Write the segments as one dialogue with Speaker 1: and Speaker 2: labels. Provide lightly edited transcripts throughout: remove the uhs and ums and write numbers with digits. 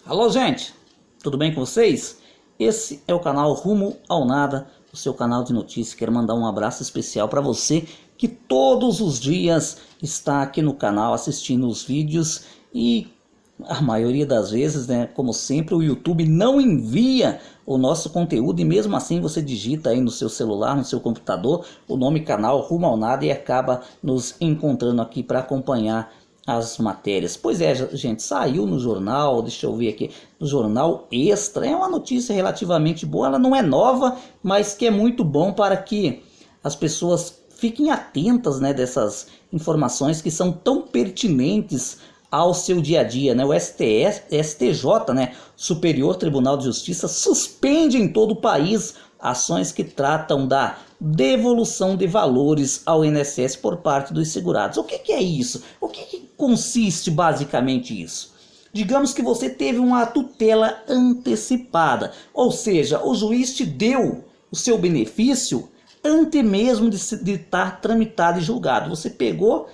Speaker 1: Alô, gente, tudo bem com vocês? Esse é o canal Rumo ao Nada, o seu canal de notícias. Quero mandar um abraço especial para você que todos os dias está aqui no canal assistindo os vídeos e a maioria das vezes, né, como sempre, o YouTube não envia o nosso conteúdo e mesmo assim você digita aí no seu celular, no seu computador, o nome canal Rumo ao Nada e acaba nos encontrando aqui para acompanhar as matérias. Pois é, gente, saiu no jornal, deixa eu ver aqui, no Jornal Extra, é uma notícia relativamente boa, ela não é nova, mas que é muito bom para que as pessoas fiquem atentas, né, dessas informações que são tão pertinentes ao seu dia a dia, né? O STJ, né, Superior Tribunal de Justiça, suspende em todo o país ações que tratam da devolução de valores ao INSS por parte dos segurados. O que é isso? O que consiste basicamente isso? Digamos que você teve uma tutela antecipada, ou seja, o juiz te deu o seu benefício antes mesmo de estar tramitado e julgado. Você pegou,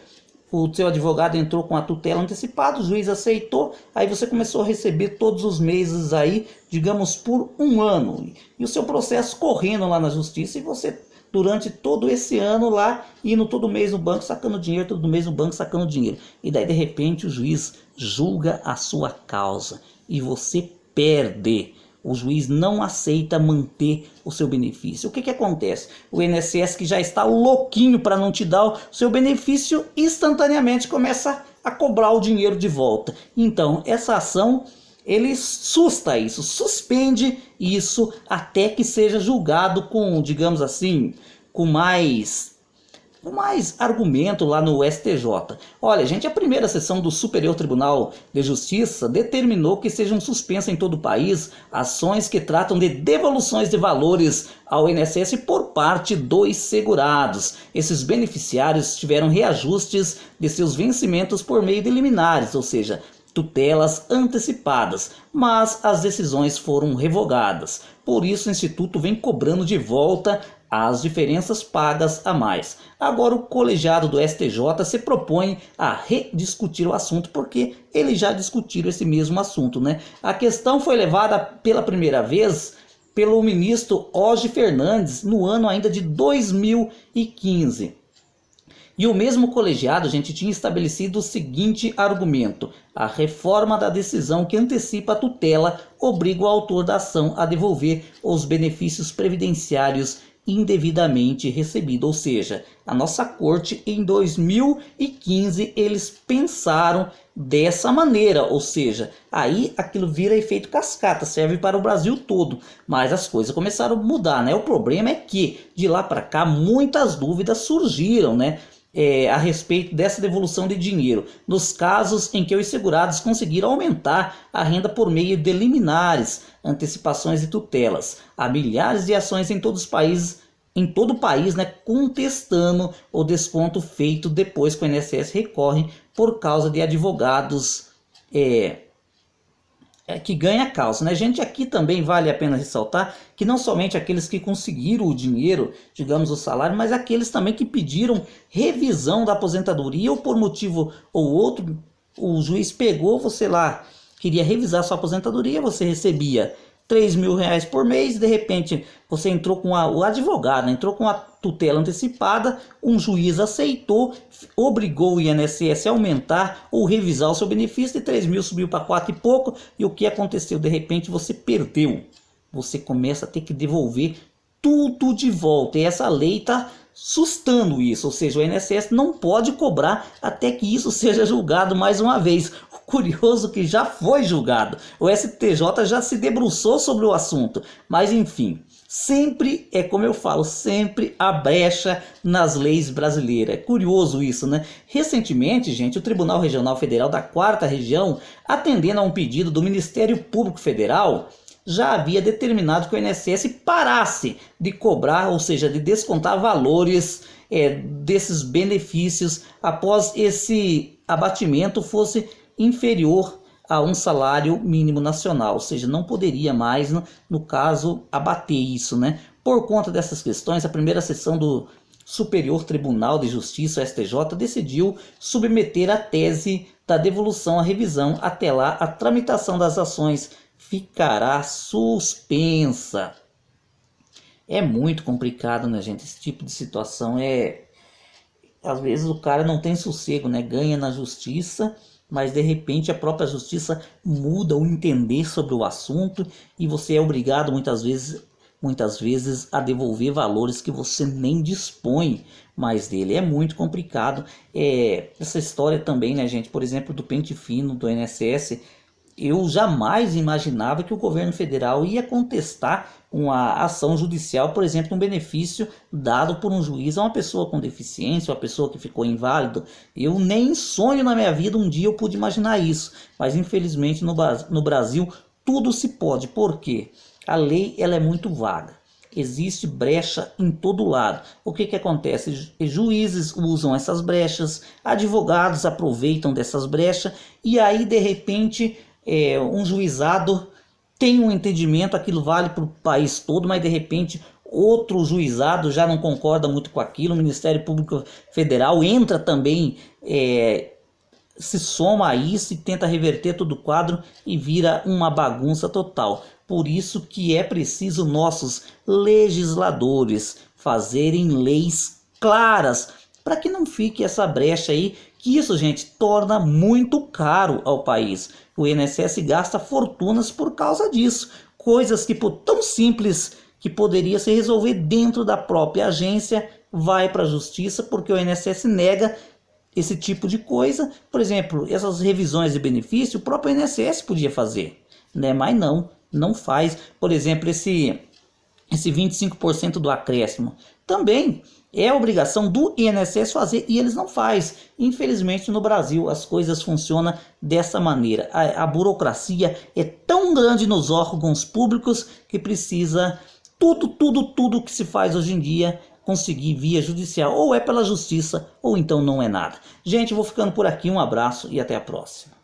Speaker 1: o seu advogado entrou com a tutela antecipada, o juiz aceitou, aí você começou a receber todos os meses aí, digamos por um ano, e o seu processo correndo lá na justiça, e você durante todo esse ano lá, indo todo mês no banco sacando dinheiro, todo mês no banco sacando dinheiro, e daí de repente o juiz julga a sua causa, e você perde. O juiz não aceita manter o seu benefício. O que acontece? O INSS, que já está louquinho para não te dar o seu benefício, instantaneamente começa a cobrar o dinheiro de volta. Então, essa ação, ele suspende isso até que seja julgado com, digamos assim, com mais argumento lá no STJ. Olha, gente, a primeira sessão do Superior Tribunal de Justiça determinou que sejam suspensas em todo o país ações que tratam de devoluções de valores ao INSS por parte dos segurados. Esses beneficiários tiveram reajustes de seus vencimentos por meio de liminares, ou seja, tutelas antecipadas, mas as decisões foram revogadas. Por isso, o Instituto vem cobrando de volta as diferenças pagas a mais. Agora o colegiado do STJ se propõe a rediscutir o assunto, porque eles já discutiram esse mesmo assunto, né? A questão foi levada pela primeira vez pelo ministro Hoje Fernandes no ano ainda de 2015. E o mesmo colegiado, gente, tinha estabelecido o seguinte argumento: a reforma da decisão que antecipa a tutela obriga o autor da ação a devolver os benefícios previdenciários indevidamente recebidos. Ou seja, a nossa corte em 2015 eles pensaram dessa maneira, ou seja, aí aquilo vira efeito cascata, serve para o Brasil todo, mas as coisas começaram a mudar, né? O problema é que de lá para cá muitas dúvidas surgiram, né? A respeito dessa devolução de dinheiro, nos casos em que os segurados conseguiram aumentar a renda por meio de liminares, antecipações e tutelas. Há milhares de ações em todo o país, né, contestando o desconto feito depois que o INSS recorre por causa de advogados que ganha a causa, né? Gente, aqui também vale a pena ressaltar que não somente aqueles que conseguiram o dinheiro, digamos o salário, mas aqueles também que pediram revisão da aposentadoria ou por motivo ou outro, o juiz pegou, você lá queria revisar sua aposentadoria, você recebia R$ 3.000 por mês, de repente você entrou com o advogado, entrou com a tutela antecipada, um juiz aceitou, obrigou o INSS a aumentar ou revisar o seu benefício, de 3.000 subiu para 4 e pouco, e o que aconteceu? De repente você perdeu, você começa a ter que devolver tudo de volta, e essa lei está sustando isso, ou seja, o INSS não pode cobrar até que isso seja julgado mais uma vez. Curioso que já foi julgado, o STJ já se debruçou sobre o assunto, mas enfim, sempre é como eu falo, sempre há brecha nas leis brasileiras. É curioso isso, né? Recentemente, gente, o Tribunal Regional Federal da 4ª Região, atendendo a um pedido do Ministério Público Federal, já havia determinado que o INSS parasse de cobrar, ou seja, de descontar valores desses benefícios após esse abatimento fosse inferior a um salário mínimo nacional, ou seja, não poderia mais, no caso, abater isso, né? Por conta dessas questões, a primeira sessão do Superior Tribunal de Justiça, STJ, decidiu submeter a tese da devolução à revisão. Até lá, a tramitação das ações ficará suspensa. É muito complicado, né, gente? Esse tipo de situação às vezes o cara não tem sossego, né? Ganha na justiça, mas de repente a própria justiça muda o entender sobre o assunto e você é obrigado muitas vezes a devolver valores que você nem dispõe mais dele. É muito complicado. Essa história também, né, gente? Por exemplo, do pente fino do INSS. Eu jamais imaginava que o governo federal ia contestar uma ação judicial, por exemplo, um benefício dado por um juiz a uma pessoa com deficiência, uma pessoa que ficou inválida. Eu nem sonho na minha vida um dia eu pude imaginar isso, mas infelizmente no Brasil tudo se pode. Por quê? A lei ela é muito vaga. Existe brecha em todo lado. O que acontece? Juízes usam essas brechas, advogados aproveitam dessas brechas e aí de repente um juizado tem um entendimento, aquilo vale para o país todo, mas de repente outro juizado já não concorda muito com aquilo, o Ministério Público Federal entra também, se soma a isso e tenta reverter todo o quadro e vira uma bagunça total. Por isso que é preciso nossos legisladores fazerem leis claras para que não fique essa brecha aí, que isso, gente, torna muito caro ao país. O INSS gasta fortunas por causa disso. Coisas que por tão simples que poderia se resolver dentro da própria agência, vai para a justiça porque o INSS nega esse tipo de coisa. Por exemplo, essas revisões de benefício, o próprio INSS podia fazer, né? Mas não faz. Por exemplo, esse 25% do acréscimo também é obrigação do INSS fazer e eles não fazem. Infelizmente no Brasil as coisas funcionam dessa maneira. A burocracia é tão grande nos órgãos públicos que precisa tudo que se faz hoje em dia conseguir via judicial. Ou é pela justiça ou então não é nada. Gente, vou ficando por aqui. Um abraço e até a próxima.